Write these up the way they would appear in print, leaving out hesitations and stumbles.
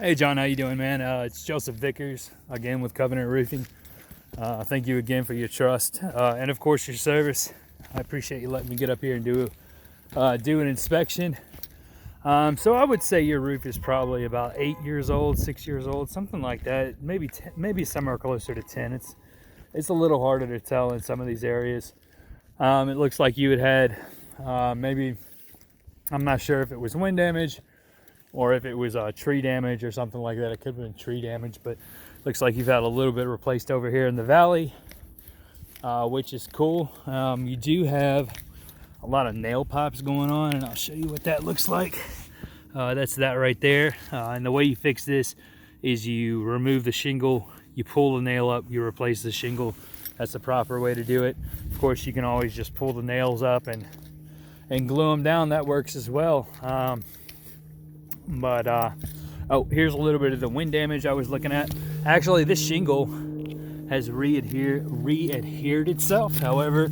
Hey John, how you doing, man? It's Joseph Vickers again with Covenant Roofing. Thank you again for your trust and of course your service. I appreciate you letting me get up here and do an inspection. So I would say your roof is probably about 8 years old, 6 years old, something like that. Maybe somewhere closer to 10. It's a little harder to tell in some of these areas. It looks like you had maybe, I'm not sure if it was wind damage or if it was tree damage or something like that. It could have been tree damage, but looks like you've had a little bit replaced over here in the valley, which is cool. You do have a lot of nail pops going on, and I'll show you what that looks like. That's that right there. And the way you fix this is you remove the shingle, you pull the nail up, you replace the shingle. That's the proper way to do it. Of course, you can always just pull the nails up and glue them down. That works as well. Oh, here's a little bit of the wind damage I was looking at. Actually, this shingle has re-adhered itself. However,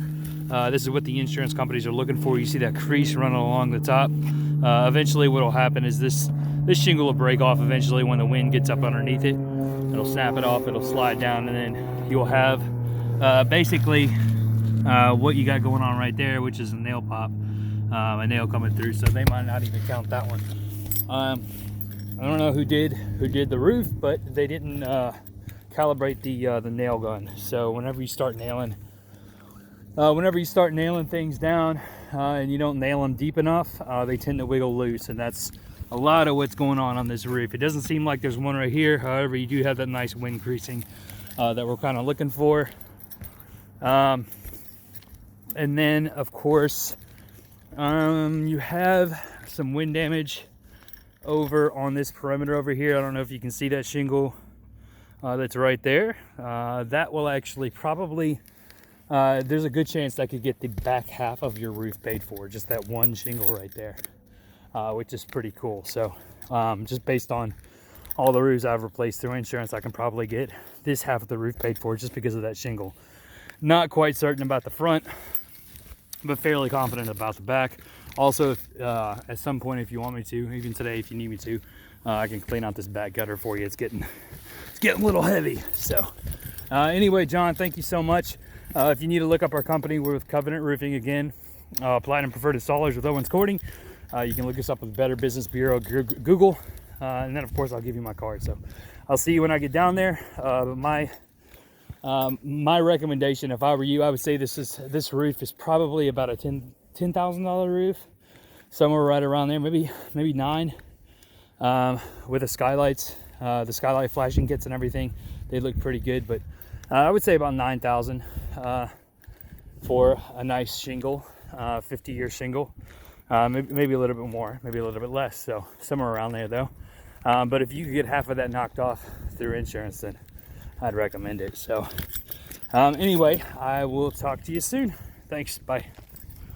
this is what the insurance companies are looking for. You see that crease running along the top. Eventually what will happen is this shingle will break off eventually when the wind gets up underneath it. It'll snap it off, it'll slide down, and then you'll have basically what you got going on right there, which is a nail pop, a nail coming through. So they might not even count that one. I don't know who did the roof, but they didn't calibrate the nail gun. So whenever you start nailing things down and you don't nail them deep enough, they tend to wiggle loose, and that's a lot of what's going on this roof. It doesn't seem like there's one right here. However, you do have that nice wind creasing that we're kind of looking for. And then of course you have some wind damage over on this perimeter over here. I don't know if you can see that shingle that's right there. That will actually probably there's a good chance that could get the back half of your roof paid for, just that one shingle right there, which is pretty cool. So just based on all the roofs I've replaced through insurance, I can probably get this half of the roof paid for just because of that shingle. Not quite certain about the front, but fairly confident about the back. Also, at some point, if you want me to, even today if you need me to, I can clean out this back gutter for you. It's getting a little heavy. So anyway, John, thank you so much. If you need to look up our company, we're with Covenant Roofing again, Platinum Preferred Installers with Owens Corning. You can look us up with Better Business Bureau, Google, and then of course I'll give you my card. So I'll see you when I get down there. But my recommendation, if I were you, I would say this roof is probably about a $10,000 roof, somewhere right around there, maybe $9,000, with the skylights, the skylight flashing kits and everything. They look pretty good, but I would say about $9,000 for a nice shingle, 50-year shingle. Maybe a little bit more, maybe a little bit less, so somewhere around there though. But if you could get half of that knocked off through insurance, then I'd recommend it. So anyway, I will talk to you soon. Thanks, bye.